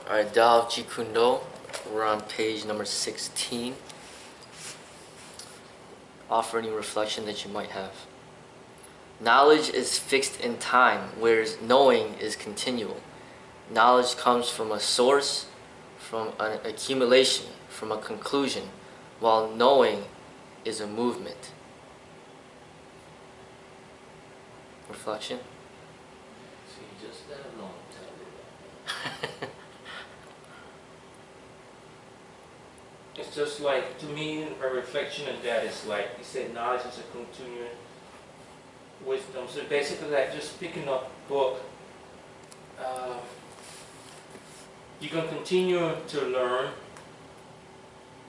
Alright, Tao of Jeet. We're on page number 16. Offer any reflection that you might have. Knowledge is fixed in time, whereas knowing is continual. Knowledge comes from a source, from an accumulation, from a conclusion, while knowing is a movement. Reflection? See, just let alone tell you that. It's just like, to me, a reflection of that is like, you said knowledge is a continuing wisdom. So basically, like just picking up a book, you can continue to learn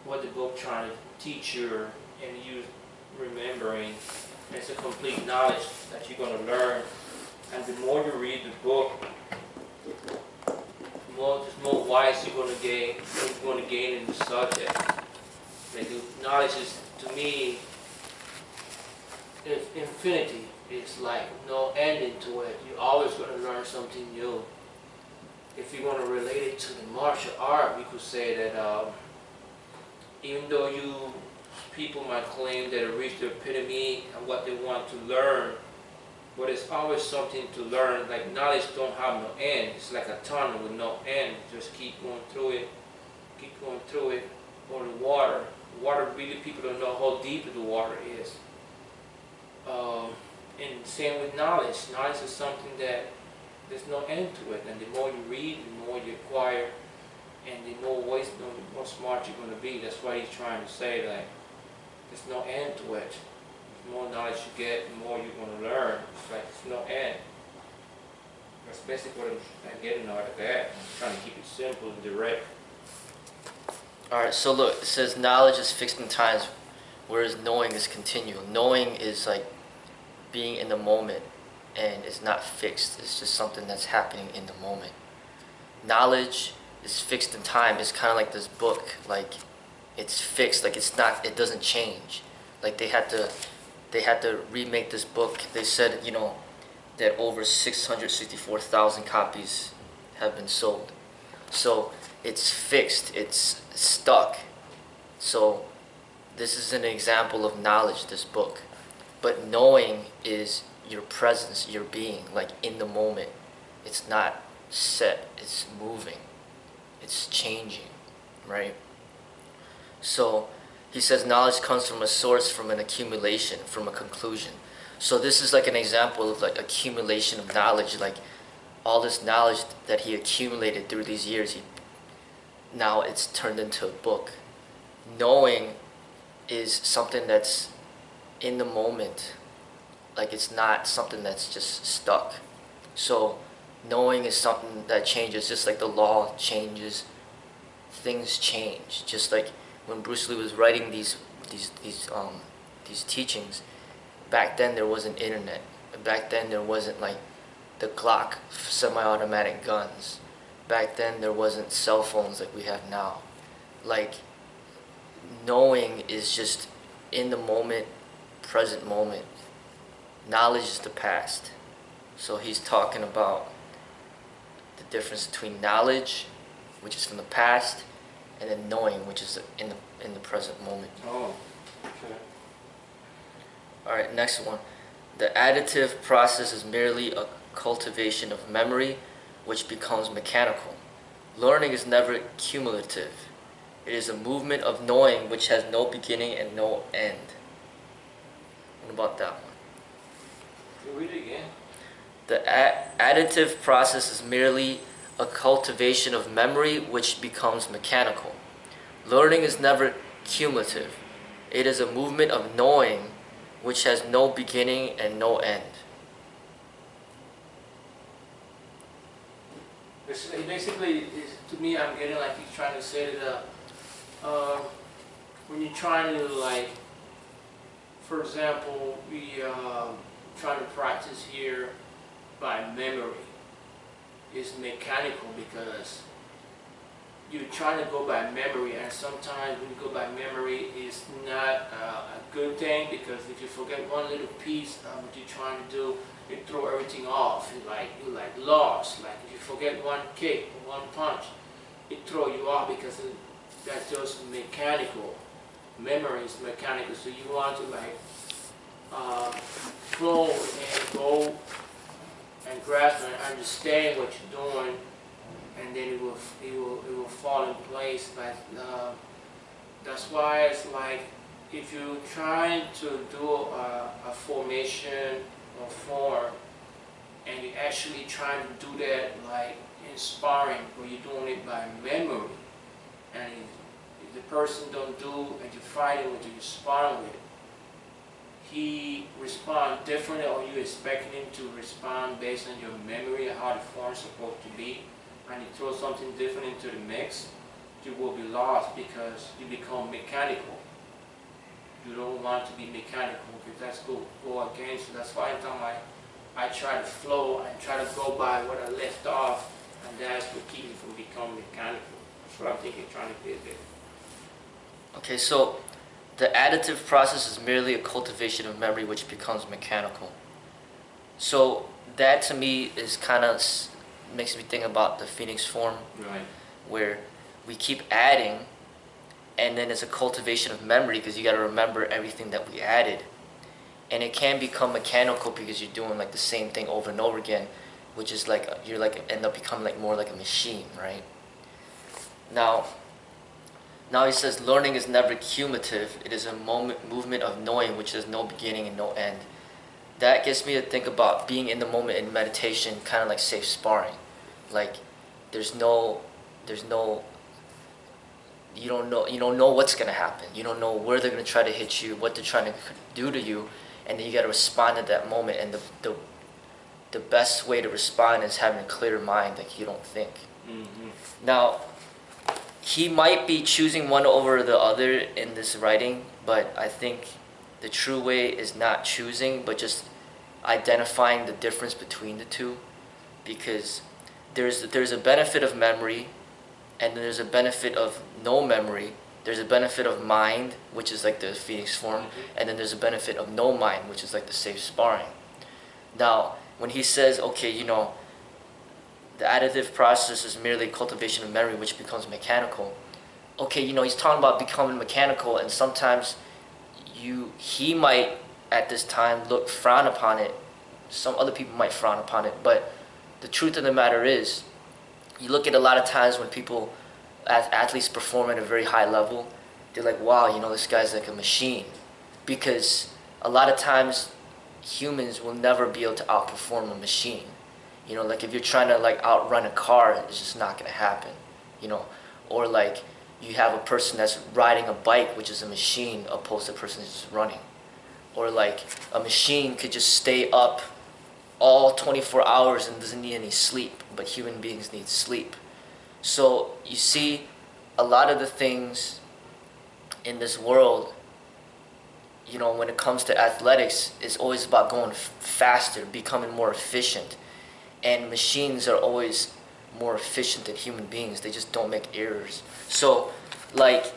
what the book trying to teach you, and you remembering. It's a complete knowledge that you're going to learn. And the more you read the book, the more wise you're going to gain in the subject. Like the knowledge is, to me, it's infinity. It's like no ending to it. You're always going to learn something new. If you want to relate it to the martial art, we could say that even though people might claim that it reached the epitome of what they want to learn, but it's always something to learn. Like knowledge don't have no end. It's like a tunnel with no end. Just keep going through it, or the water. Water, really, people don't know how deep the water is. And same with knowledge. Knowledge is something that there's no end to it. And the more you read, the more you acquire, and the more wisdom, the more smart you're going to be. That's why he's trying to say, like, there's no end to it. The more knowledge you get, the more you're going to learn. It's like there's no end. That's basically what I'm getting out of that. I'm trying to keep it simple and direct. Alright, so look, it says knowledge is fixed in times, whereas knowing is continual. Knowing is like being in the moment, and it's not fixed. It's just something that's happening in the moment. Knowledge is fixed in time. It's kind of like this book. Like, it's fixed. Like, it doesn't change. Like, they had to remake this book. They said, that over 664,000 copies have been sold. So it's fixed, it's stuck. So this is an example of knowledge, this book. But knowing is your presence, your being, like in the moment. It's not set, it's moving, it's changing, right? So he says knowledge comes from a source, from an accumulation, from a conclusion. So this is like an example of like accumulation of knowledge, like all this knowledge that he accumulated through these years, now it's turned into a book. Knowing is something that's in the moment, like it's not something that's just stuck. So knowing is something that changes, just like the law changes, things change. Just like when Bruce Lee was writing these teachings, back then there wasn't internet. Back then there wasn't like the Glock semi-automatic guns. Back then there wasn't cell phones like we have now. Like, knowing is just in the moment, present moment. Knowledge is the past. So he's talking about the difference between knowledge, which is from the past, and then knowing, which is in the present moment. Oh, okay. Alright, next one. The additive process is merely a cultivation of memory, which becomes mechanical. Learning is never cumulative. It is a movement of knowing which has no beginning and no end. What about that one? Can you read it again? The additive process is merely a cultivation of memory which becomes mechanical. Learning is never cumulative. It is a movement of knowing which has no beginning and no end. Basically, to me, I'm getting like he's trying to say that when you're trying to, like, for example, we trying to practice here by memory. It's mechanical because you're trying to go by memory, and sometimes when you go by memory, it's not a good thing, because if you forget one little piece of what you're trying to do, you throw everything off. You're like lost. Like if you forget one kick or one punch, throw you off because that's just mechanical. Memory is mechanical, so you want to like flow and go and grasp and understand what you're doing, and then it will fall in place. But that's why it's like if you're trying to do a formation or form, and you're actually trying to do that like in sparring, where you're doing it by memory, and if the person don't do and you're fighting with, you're sparring with, he respond differently, or you expecting him to respond based on your memory of how the form is supposed to be, and you throw something different into the mix, you will be lost because you become mechanical. You don't want to be mechanical because that's go against you. That's why every time I try to flow and try to go by what I left off, and that's what keeps me from becoming mechanical. That's what I'm thinking, trying to get there. Okay, so the additive process is merely a cultivation of memory which becomes mechanical. So that to me is kind of makes me think about the Phoenix form, Right. where we keep adding, and then it's a cultivation of memory because you got to remember everything that we added, and it can become mechanical because you're doing like the same thing over and over again, which is like you're like end up becoming like more like a machine, right? Now he says learning is never cumulative. It is a movement of knowing which has no beginning and no end. That gets me to think about being in the moment in meditation, kind of like safe sparring. Like there's no you don't know what's gonna happen. You don't know where they're gonna try to hit you, what they're trying to do to you, and then you gotta respond at that moment. And the best way to respond is having a clear mind, like you don't think. Mm-hmm. Now, he might be choosing one over the other in this writing, but I think the true way is not choosing, but just identifying the difference between the two, because there's a benefit of memory, and then there's a benefit of no memory. There's a benefit of mind, which is like the Phoenix form, and then there's a benefit of no mind, which is like the safe sparring. Now, when he says, okay, the additive process is merely cultivation of memory, which becomes mechanical. Okay, he's talking about becoming mechanical, and sometimes he might at this time frown upon it. Some other people might frown upon it, but the truth of the matter is, you look at a lot of times when people, as athletes, perform at a very high level, they're like, wow, this guy's like a machine, because a lot of times humans will never be able to outperform a machine. Like if you're trying to like outrun a car, it's just not gonna happen. Or like you have a person that's riding a bike, which is a machine, opposed to a person who's just running. Or like a machine could just stay up all 24 hours and doesn't need any sleep, but human beings need sleep. So you see, a lot of the things in this world, when it comes to athletics, it's always about going faster, becoming more efficient. And machines are always more efficient than human beings. They just don't make errors. So, like,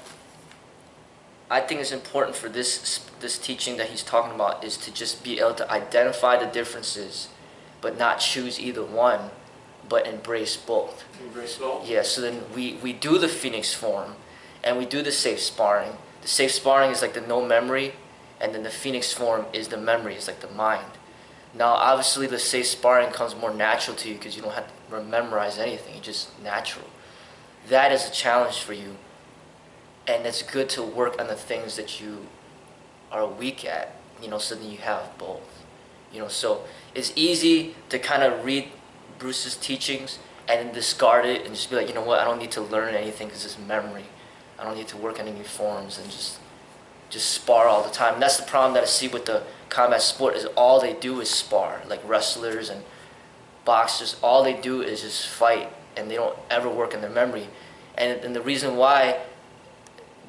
I think it's important for this teaching that he's talking about is to just be able to identify the differences, but not choose either one, but embrace both. Embrace both? Yeah, so then we do the Phoenix form, and we do the safe sparring. The safe sparring is like the no memory, and then the Phoenix form is the memory, it's like the mind. Now, obviously, the safe sparring comes more natural to you because you don't have to memorize anything. It's just natural. That is a challenge for you, and it's good to work on the things that you are weak at, so then you have both. So it's easy to kind of read Bruce's teachings and then discard it and just be like, what, I don't need to learn anything because it's memory. I don't need to work on any forms and just spar all the time. And that's the problem that I see with the combat sport, is all they do is spar. Like wrestlers and boxers, all they do is just fight, and they don't ever work on their memory. And the reason why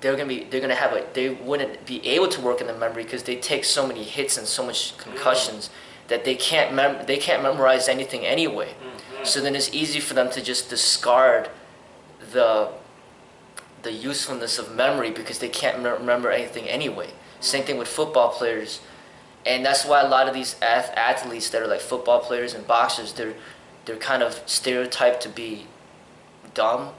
they wouldn't be able to work in the memory because they take so many hits and so much concussions that they can't memorize anything anyway. So then it's easy for them to just discard the usefulness of memory because they can't remember anything anyway. Same thing with football players, and that's why a lot of these athletes that are like football players and boxers, they're kind of stereotyped to be dumb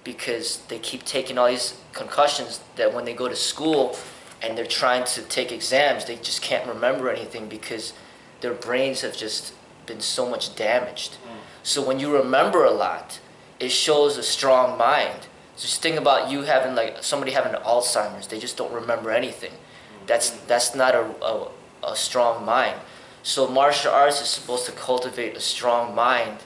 because they keep taking all these concussions that when they go to school and they're trying to take exams, they just can't remember anything because their brains have just been so much damaged. So when you remember a lot, it shows a strong mind. So just think about you having, like, somebody having Alzheimer's. They just don't remember anything. That's not a strong mind. So martial arts is supposed to cultivate a strong mind,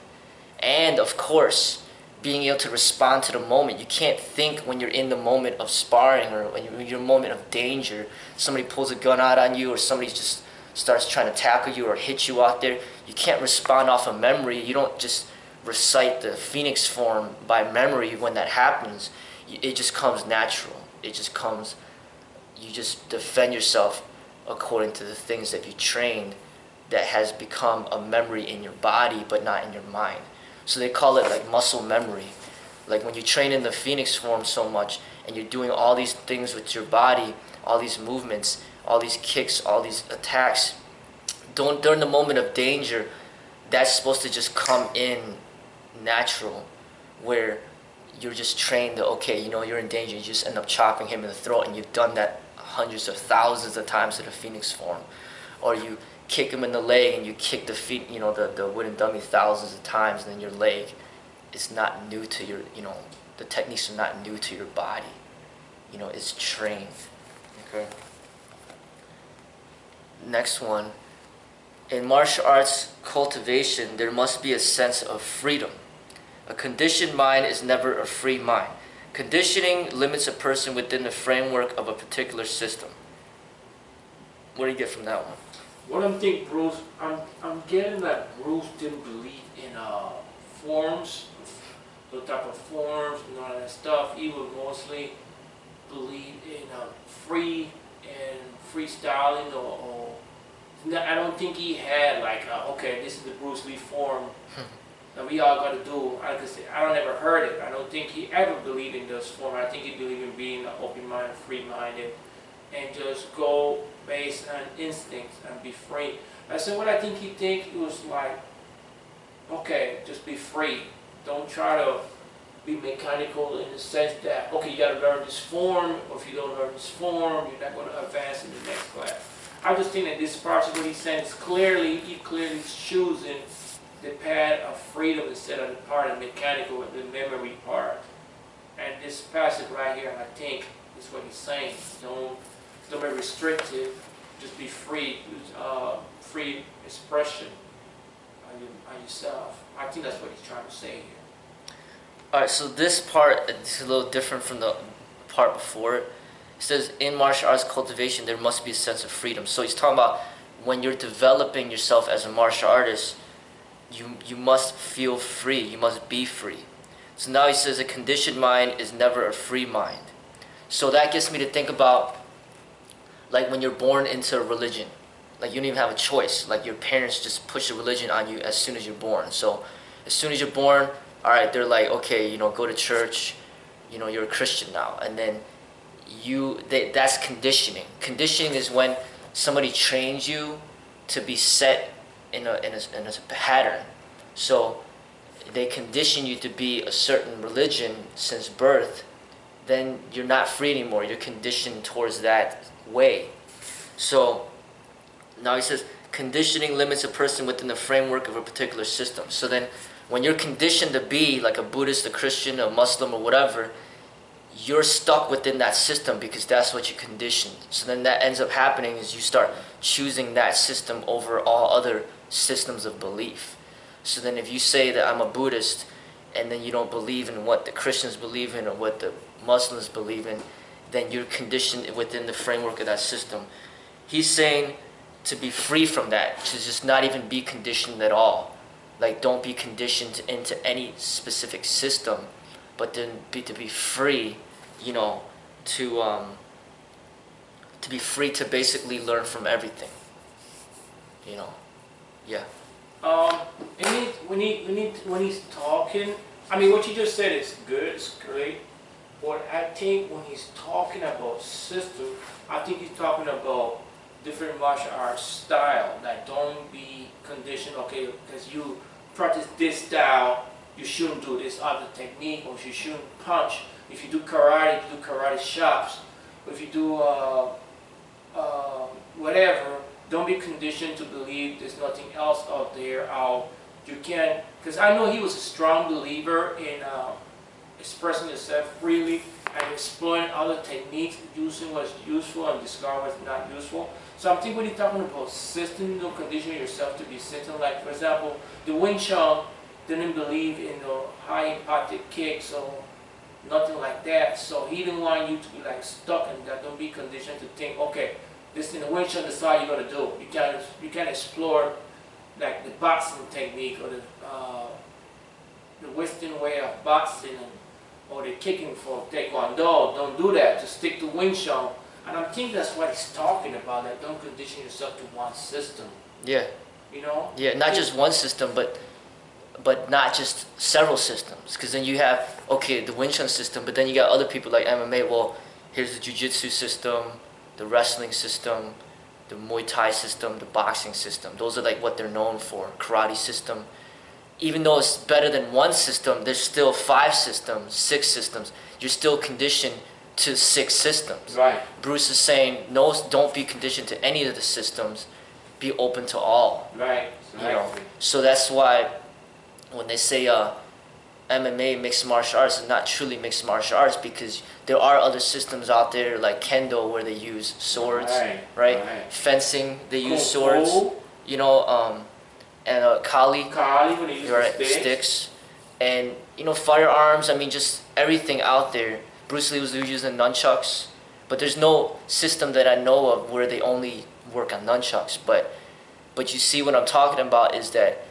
and of course, being able to respond to the moment. You can't think when you're in the moment of sparring or when you're in your moment of danger. Somebody pulls a gun out on you, or somebody just starts trying to tackle you or hit you out there. You can't respond off of memory. You don't just recite the Phoenix form by memory when that happens. It just comes natural. It just comes, you just defend yourself according to the things that you trained that has become a memory in your body but not in your mind. So they call it like muscle memory. Like when you train in the Phoenix form so much and you're doing all these things with your body, all these movements, all these kicks, all these attacks, during the moment of danger, that's supposed to just come in natural, where you're just trained that, okay, you know you're in danger, you just end up chopping him in the throat, and you've done that hundreds of thousands of times to the Phoenix form. Or you kick him in the leg and you kick the feet, you know, the wooden dummy thousands of times, and then your leg is not new to your, you know, the techniques are not new to your body. You know, it's trained. Okay. Next one. In martial arts cultivation, there must be a sense of freedom. A conditioned mind is never a free mind. Conditioning limits a person within the framework of a particular system. What do you get from that one? What I'm thinking, Bruce, I'm getting that Bruce didn't believe in forms, the type of forms and all that stuff. He would mostly believe in free and freestyling, or I don't think he had like, okay, this is the Bruce Lee form that we all got to do. I don't ever heard it. I don't think he ever believed in this form. I think he believed in being open-minded, free-minded, and just go based on instincts and be free. I said, what I think he was like, okay, just be free. Don't try to be mechanical in the sense that, okay, you got to learn this form, or if you don't learn this form, you're not going to advance in the next class. I just think that this part of what he's saying is he clearly choosing the path of freedom instead of the part of mechanical, the memory part. And this passage right here, I think, is what he's saying. Don't be restricted, just be free, free expression on yourself. I think that's what he's trying to say here. Alright, so this part is a little different from the part before it. It says, in martial arts cultivation, there must be a sense of freedom. So he's talking about when you're developing yourself as a martial artist, you must feel free, you must be free. So now he says a conditioned mind is never a free mind. So that gets me to think about, like, when you're born into a religion. Like, you don't even have a choice. Like, your parents just push a religion on you as soon as you're born. So as soon as you're born, alright, they're like, okay, you know, go to church, you know, you're a Christian now. And then that's conditioning. Conditioning is when somebody trains you to be set in a pattern. So they condition you to be a certain religion since birth, then you're not free anymore. You're conditioned towards that way. So now he says, conditioning limits a person within the framework of a particular system. So then when you're conditioned to be like a Buddhist, a Christian, a Muslim, or whatever, you're stuck within that system because that's what you conditioned. So then that ends up happening is you start choosing that system over all other systems of belief. So then if you say that I'm a Buddhist and then you don't believe in what the Christians believe in or what the Muslims believe in, then you're conditioned within the framework of that system. He's saying to be free from that, to just not even be conditioned at all. Like, don't be conditioned into any specific system, but then to be free, you know, to be free to basically learn from everything. You know, yeah. And when he's talking, I mean, what you just said is good, it's great. But I think when he's talking about system, I think he's talking about different martial arts style that don't be conditioned. Okay, because you practice this style, you shouldn't do this other technique, or you shouldn't punch. If you do karate chops. If you do whatever, don't be conditioned to believe there's nothing else out there. You can, because I know he was a strong believer in expressing yourself freely and exploring other techniques, using what's useful and discarding what's not useful. So I'm thinking when you're talking about system, you know, conditioning yourself to be system. Like for example, the Wing Chun didn't believe in the high impacted kicks or nothing like that. So he didn't want you to be like stuck in that. Don't be conditioned to think, okay, this in the Wing Chun, this is how you're gonna do. You can explore like the boxing technique or the Western way of boxing or the kicking for Taekwondo. Don't do that. Just stick to Wing Chun. And I think that's what he's talking about. That don't condition yourself to one system. Yeah. You know. Yeah, not just one system, but not just several systems. Because then you have, okay, the Wing Chun system, but then you got other people like MMA. Well, here's the Jiu-Jitsu system, the wrestling system, the Muay Thai system, the boxing system. Those are like what they're known for. Karate system. Even though it's better than one system, there's still 5 systems, 6 systems. You're still conditioned to 6 systems. Right. Bruce is saying, no, don't be conditioned to any of the systems. Be open to all. Right. You know. So that's why when they say MMA, mixed martial arts, is not truly mixed martial arts, because there are other systems out there like Kendo where they use swords, right? Fencing, they use swords. You know, and Kali when they use sticks. And you know, firearms. I mean, just everything out there. Bruce Lee was using nunchucks, but there's no system that I know of where they only work on nunchucks. But you see, what I'm talking about is that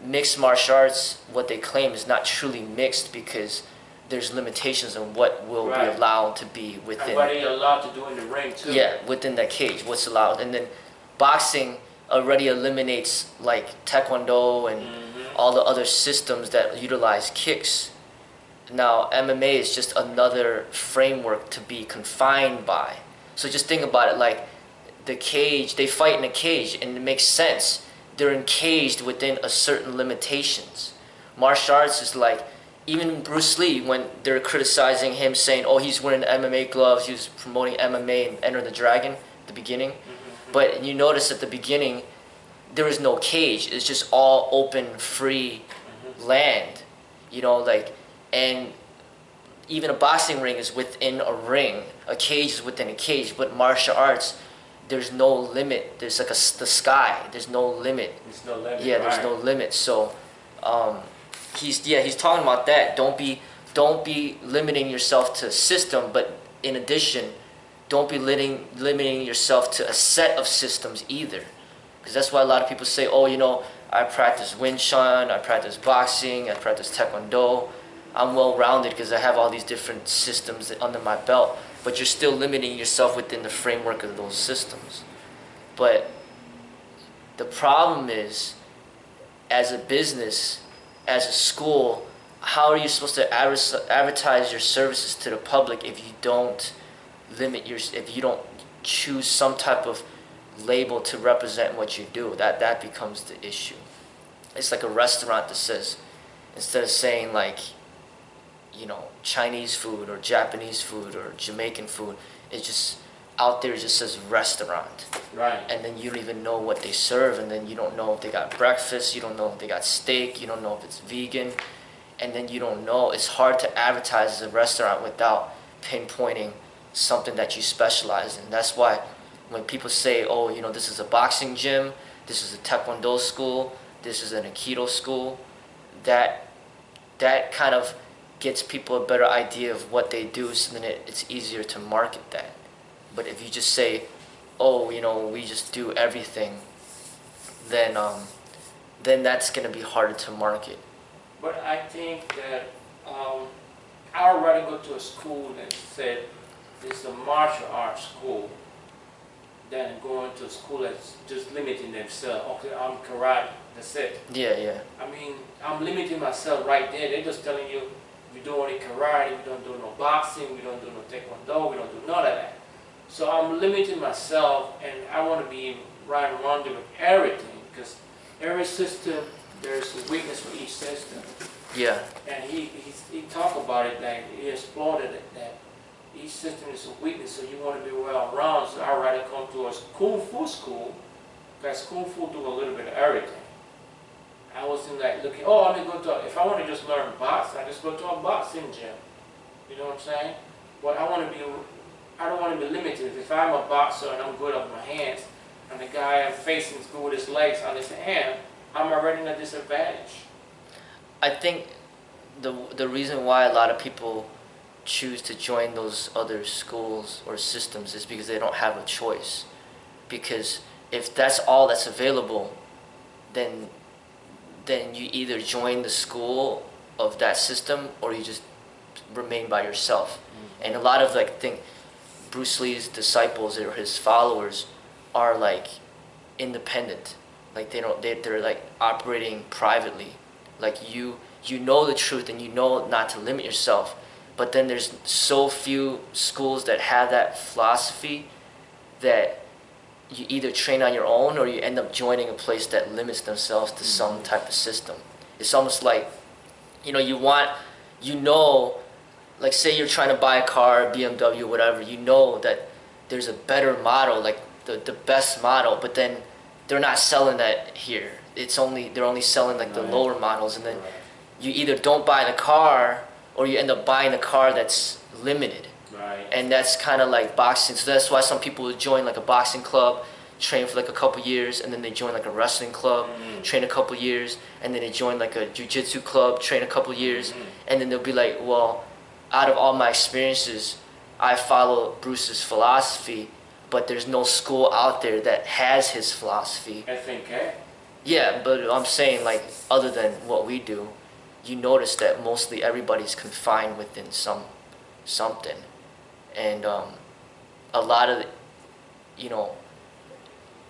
mixed martial arts, what they claim, is not truly mixed, because there's limitations on what will be allowed to be within. And what are you allowed to do in the ring too? Yeah, within that cage, what's allowed. And then boxing already eliminates like Taekwondo and all the other systems that utilize kicks. Now MMA is just another framework to be confined by. So just think about it, like the cage, they fight in a cage, and it makes sense. They're encaged within a certain limitations. Martial arts is like, even Bruce Lee, when they're criticizing him, saying, oh, he's wearing the MMA gloves, he was promoting MMA and Enter the Dragon at the beginning. But you notice at the beginning, there is no cage. It's just all open, free land. You know, like, and even a boxing ring is within a ring. A cage is within a cage. But martial arts, there's no limit. There's like the sky. There's no limit. There's no limit. Yeah, there's no limit. So, he's talking about that. Don't be limiting yourself to a system, but in addition, don't be limiting yourself to a set of systems either. Because that's why a lot of people say, oh, you know, I practice Wing Chun, I practice boxing, I practice Taekwondo. I'm well-rounded because I have all these different systems under my belt. But you're still limiting yourself within the framework of those systems. But the problem is, as a business, as a school, how are you supposed to advertise your services to the public if you don't if you don't choose some type of label to represent what you do? That becomes the issue. It's like a restaurant that says, instead of saying like, you know, Chinese food or Japanese food or Jamaican food, it's just out there, it just says restaurant. Right. And then you don't even know what they serve, and then you don't know if they got breakfast, you don't know if they got steak, you don't know if it's vegan, and then you don't know. It's hard to advertise as a restaurant without pinpointing something that you specialize in. That's why when people say, oh, you know, this is a boxing gym, this is a Taekwondo school, this is an Aikido school, that kind of gets people a better idea of what they do, so then it's easier to market that. But if you just say, oh, you know, we just do everything, then that's going to be harder to market. But I think that I would rather go to a school that said it's a martial arts school than going to a school that's just limiting themselves. Okay, I'm karate, that's it. Yeah. I mean, I'm limiting myself right there. They're just telling you, we don't only karate, we don't do no boxing, we don't do no taekwondo, we don't do none of that. So I'm limiting myself, and I want to be rounded with everything, because every system, there's a weakness for each system. Yeah. And he talked about it, like he explored it, that each system is a weakness, so you want to be well-rounded. So I'd rather come to a kung fu school, because kung fu do a little bit of everything. I wasn't like looking, oh, I'm gonna go to, if I want to just learn boxing, I just go to a boxing gym. You know what I'm saying? But I don't want to be limited. If I'm a boxer and I'm good with my hands, and the guy I'm facing is good with his legs on his hand, I'm already at a disadvantage. I think the reason why a lot of people choose to join those other schools or systems is because they don't have a choice. Because if that's all that's available, then you either join the school of that system or you just remain by yourself. And a lot of think Bruce Lee's disciples or his followers are like independent. Like they're like operating privately. Like you know the truth and you know not to limit yourself. But then there's so few schools that have that philosophy that you either train on your own or you end up joining a place that limits themselves to some type of system. It's almost like, like say you're trying to buy a car, BMW, whatever, you know that there's a better model, like the best model, but then they're not selling that here. They're only selling like the lower models, and then you either don't buy the car or you end up buying a car that's limited. Right. And that's kind of like boxing. So that's why some people would join like a boxing club, train for like a couple years, and then they join like a wrestling club, train a couple years, and then they join like a jiu-jitsu club, train a couple years, and then they'll be like, well, out of all my experiences, I follow Bruce's philosophy, but there's no school out there that has his philosophy. FNK. Yeah, but I'm saying like other than what we do, you notice that mostly everybody's confined within something. And a lot of,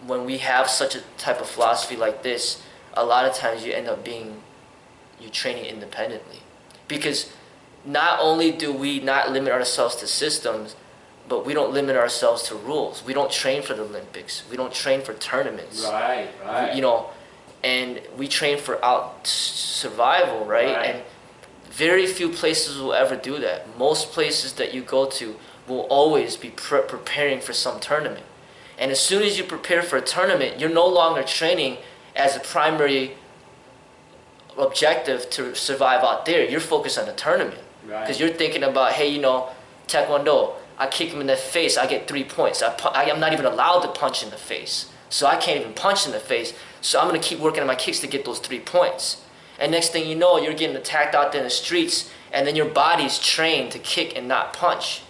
when we have such a type of philosophy like this, a lot of times you end up you're training independently. Because not only do we not limit ourselves to systems, but we don't limit ourselves to rules. We don't train for the Olympics. We don't train for tournaments. Right. And we train for survival, right? And very few places will ever do that. Most places that you go to will always be preparing for some tournament. And as soon as you prepare for a tournament, you're no longer training as a primary objective to survive out there. You're focused on the tournament. Because you're thinking about, hey, Taekwondo, I kick him in the face, I get 3 points. I'm not even allowed to punch in the face. So I can't even punch in the face. So I'm going to keep working on my kicks to get those 3 points. And next thing you know, you're getting attacked out there in the streets, and then your body's trained to kick and not punch.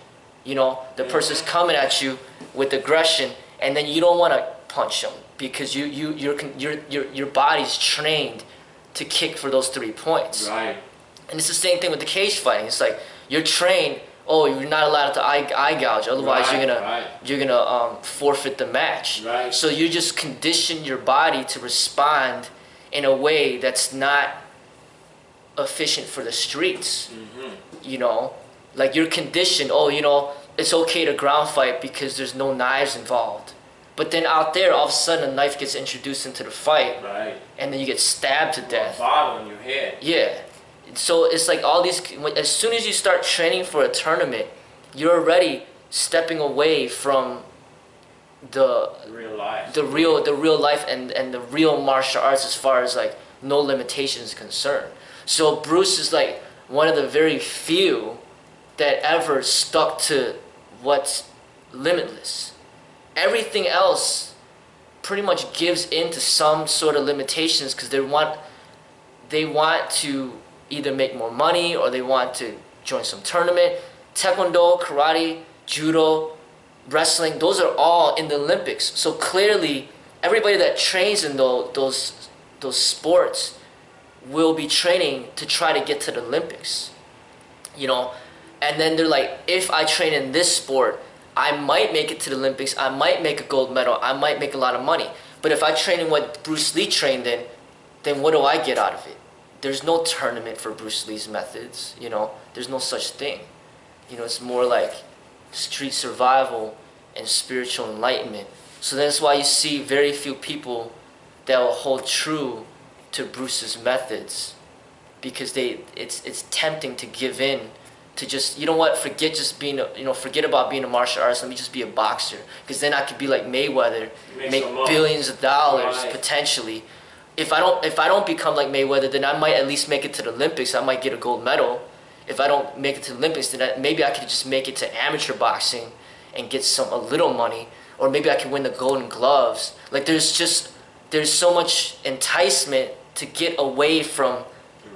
The person's coming at you with aggression, and then you don't want to punch them because your body's trained to kick for those 3 points. Right. And it's the same thing with the cage fighting. It's like you're trained. Oh, you're not allowed to eye gouge. Otherwise, you're gonna forfeit the match. Right. So you just condition your body to respond in a way that's not efficient for the streets. Like you're conditioned. Oh, it's okay to ground fight because there's no knives involved. But then out there, all of a sudden, a knife gets introduced into the fight, and then you get stabbed to death. Bottle in your head. Yeah. So it's like all these. As soon as you start training for a tournament, you're already stepping away from the real life, the real life, and the real martial arts as far as like no limitations concerned. So Bruce is like one of the very few that ever stuck to what's limitless. Everything else pretty much gives into some sort of limitations because they want to either make more money or they want to join some tournament. Taekwondo, karate, judo, wrestling, those are all in the Olympics. So clearly, everybody that trains in those sports will be training to try to get to the Olympics. And then they're like, if I train in this sport, I might make it to the Olympics, I might make a gold medal, I might make a lot of money. But if I train in what Bruce Lee trained in, then what do I get out of it? There's no tournament for Bruce Lee's methods, There's no such thing. It's more like street survival and spiritual enlightenment. So that's why you see very few people that will hold true to Bruce's methods because it's tempting to give in to just, you know what, forget just being forget about being a martial artist, let me just be a boxer, because then I could be like Mayweather, make billions of dollars potentially. If I don't become like Mayweather, then I might at least make it to the Olympics. I might get a gold medal. If I don't make it to the Olympics, then maybe I could just make it to amateur boxing and get a little money, or maybe I could win the Golden Gloves. Like there's so much enticement to get away from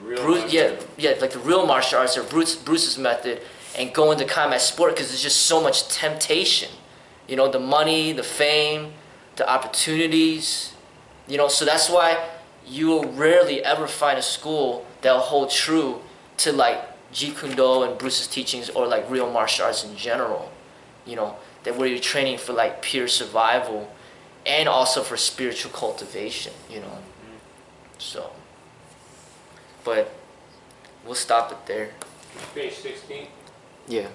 like the real martial arts or Bruce's method, and go into combat sport, because there's just so much temptation. The money, the fame, the opportunities. So that's why you will rarely ever find a school that will hold true to like Jeet Kune Do and Bruce's teachings, or like real martial arts in general. That where you're training for like pure survival and also for spiritual cultivation. So, but we'll stop it there. Page 16. Yeah.